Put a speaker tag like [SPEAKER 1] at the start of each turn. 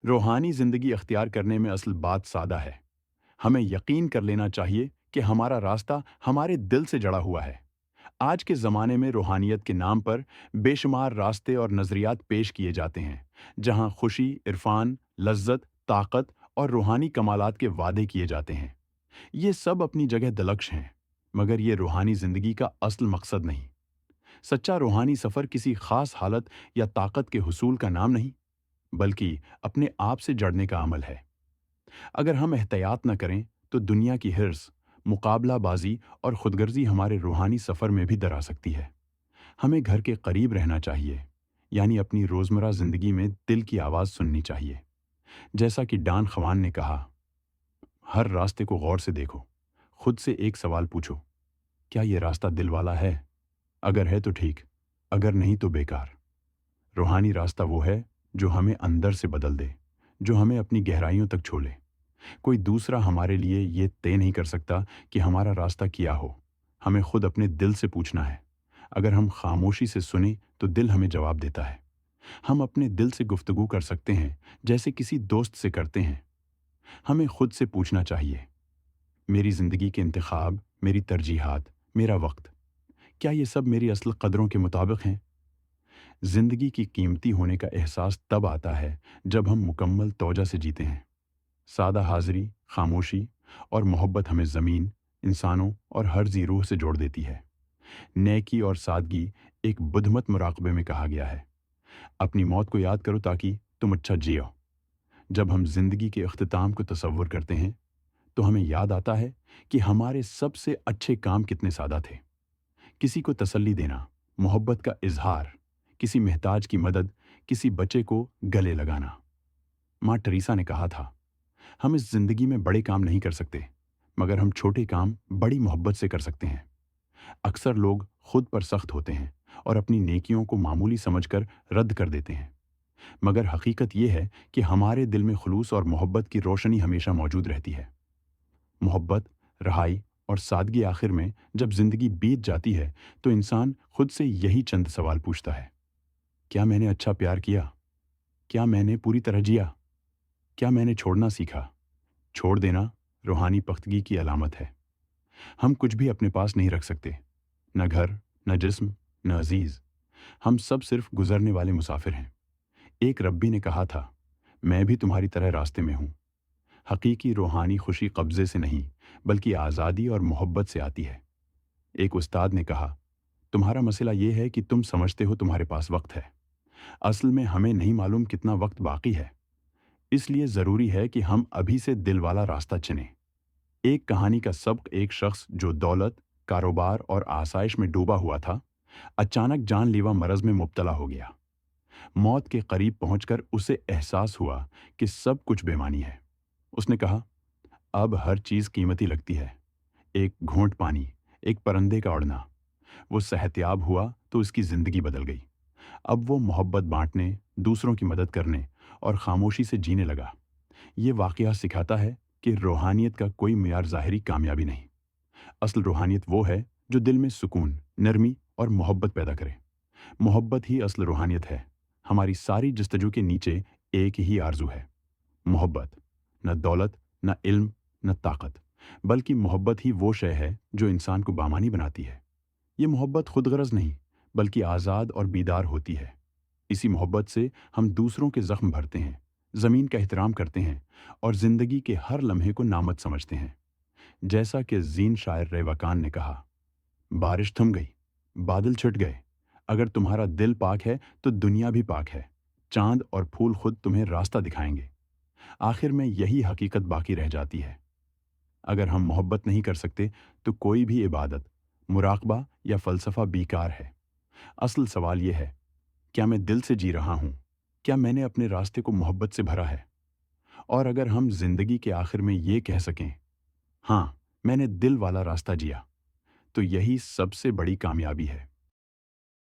[SPEAKER 1] روحانی زندگی اختیار کرنے میں اصل بات سادہ ہے۔ ہمیں یقین کر لینا چاہیے کہ ہمارا راستہ ہمارے دل سے جڑا ہوا ہے۔ آج کے زمانے میں روحانیت کے نام پر بے شمار راستے اور نظریات پیش کیے جاتے ہیں، جہاں خوشی، عرفان، لذت، طاقت اور روحانی کمالات کے وعدے کیے جاتے ہیں۔ یہ سب اپنی جگہ دلکش ہیں، مگر یہ روحانی زندگی کا اصل مقصد نہیں۔ سچا روحانی سفر کسی خاص حالت یا طاقت کے حصول کا نام نہیں، بلکہ اپنے آپ سے جڑنے کا عمل ہے۔ اگر ہم احتیاط نہ کریں تو دنیا کی حرص، مقابلہ بازی اور خودغرضی ہمارے روحانی سفر میں بھی درا سکتی ہے۔ ہمیں گھر کے قریب رہنا چاہیے، یعنی اپنی روزمرہ زندگی میں دل کی آواز سننی چاہیے۔ جیسا کہ ڈان خوان نے کہا، ہر راستے کو غور سے دیکھو، خود سے ایک سوال پوچھو، کیا یہ راستہ دل والا ہے؟ اگر ہے تو ٹھیک، اگر نہیں تو بیکار۔ روحانی راستہ وہ ہے جو ہمیں اندر سے بدل دے، جو ہمیں اپنی گہرائیوں تک چھولے۔ کوئی دوسرا ہمارے لیے یہ طے نہیں کر سکتا کہ ہمارا راستہ کیا ہو۔ ہمیں خود اپنے دل سے پوچھنا ہے۔ اگر ہم خاموشی سے سنیں تو دل ہمیں جواب دیتا ہے۔ ہم اپنے دل سے گفتگو کر سکتے ہیں جیسے کسی دوست سے کرتے ہیں۔ ہمیں خود سے پوچھنا چاہیے، میری زندگی کے انتخاب، میری ترجیحات، میرا وقت، کیا یہ سب میری اصل قدروں کے مطابق ہیں؟ زندگی کی قیمتی ہونے کا احساس تب آتا ہے جب ہم مکمل توجہ سے جیتے ہیں۔ سادہ حاضری، خاموشی اور محبت ہمیں زمین، انسانوں اور ہر ذی روح سے جوڑ دیتی ہے۔ نیکی اور سادگی ایک بدھ مت مراقبے میں کہا گیا ہے، اپنی موت کو یاد کرو تاکہ تم اچھا جیو۔ جب ہم زندگی کے اختتام کو تصور کرتے ہیں تو ہمیں یاد آتا ہے کہ ہمارے سب سے اچھے کام کتنے سادہ تھے۔ کسی کو تسلی دینا، محبت کا اظہار، کسی محتاج کی مدد، کسی بچے کو گلے لگانا۔ ماں ٹریسا نے کہا تھا، ہم اس زندگی میں بڑے کام نہیں کر سکتے، مگر ہم چھوٹے کام بڑی محبت سے کر سکتے ہیں۔ اکثر لوگ خود پر سخت ہوتے ہیں اور اپنی نیکیوں کو معمولی سمجھ کر رد کر دیتے ہیں، مگر حقیقت یہ ہے کہ ہمارے دل میں خلوص اور محبت کی روشنی ہمیشہ موجود رہتی ہے۔ محبت، رہائی اور سادگی، آخر میں جب زندگی بیت جاتی ہے تو انسان خود سے یہی چند سوال پوچھتا ہے: کیا میں نے اچھا پیار کیا؟ کیا میں نے پوری طرح جیا؟ کیا میں نے چھوڑنا سیکھا؟ چھوڑ دینا روحانی پختگی کی علامت ہے۔ ہم کچھ بھی اپنے پاس نہیں رکھ سکتے، نہ گھر، نہ جسم، نہ عزیز۔ ہم سب صرف گزرنے والے مسافر ہیں۔ ایک ربی نے کہا تھا، میں بھی تمہاری طرح راستے میں ہوں۔ حقیقی روحانی خوشی قبضے سے نہیں، بلکہ آزادی اور محبت سے آتی ہے۔ ایک استاد نے کہا، تمہارا مسئلہ یہ ہے کہ تم سمجھتے ہو تمہارے پاس وقت ہے، اصل میں ہمیں نہیں معلوم کتنا وقت باقی ہے۔ اس لیے ضروری ہے کہ ہم ابھی سے دل والا راستہ چنیں۔ ایک کہانی کا سبق: ایک شخص جو دولت، کاروبار اور آسائش میں ڈوبا ہوا تھا، اچانک جان لیوا مرض میں مبتلا ہو گیا۔ موت کے قریب پہنچ کر اسے احساس ہوا کہ سب کچھ بے معنی ہے۔ اس نے کہا، اب ہر چیز قیمتی لگتی ہے، ایک گھونٹ پانی، ایک پرندے کا اڑنا۔ وہ صحتیاب ہوا تو اس کی زندگی بدل گئی۔ اب وہ محبت بانٹنے، دوسروں کی مدد کرنے اور خاموشی سے جینے لگا۔ یہ واقعہ سکھاتا ہے کہ روحانیت کا کوئی معیار ظاہری کامیابی نہیں۔ اصل روحانیت وہ ہے جو دل میں سکون، نرمی اور محبت پیدا کرے۔ محبت ہی اصل روحانیت ہے۔ ہماری ساری جستجو کے نیچے ایک ہی آرزو ہے: محبت۔ نہ دولت، نہ علم، نہ طاقت، بلکہ محبت ہی وہ شے ہے جو انسان کو بامانی بناتی ہے۔ یہ محبت خود غرض نہیں، بلکہ آزاد اور بیدار ہوتی ہے۔ اسی محبت سے ہم دوسروں کے زخم بھرتے ہیں، زمین کا احترام کرتے ہیں اور زندگی کے ہر لمحے کو نعمت سمجھتے ہیں۔ جیسا کہ زین شاعر ریواکان نے کہا، بارش تھم گئی، بادل چھٹ گئے، اگر تمہارا دل پاک ہے تو دنیا بھی پاک ہے۔ چاند اور پھول خود تمہیں راستہ دکھائیں گے۔ آخر میں یہی حقیقت باقی رہ جاتی ہے: اگر ہم محبت نہیں کر سکتے تو کوئی بھی عبادت، مراقبہ یا فلسفہ بیکار ہے۔ اصل سوال یہ ہے، کیا میں دل سے جی رہا ہوں؟ کیا میں نے اپنے راستے کو محبت سے بھرا ہے؟ اور اگر ہم زندگی کے آخر میں یہ کہہ سکیں، ہاں، میں نے دل والا راستہ جیا، تو یہی سب سے بڑی کامیابی ہے۔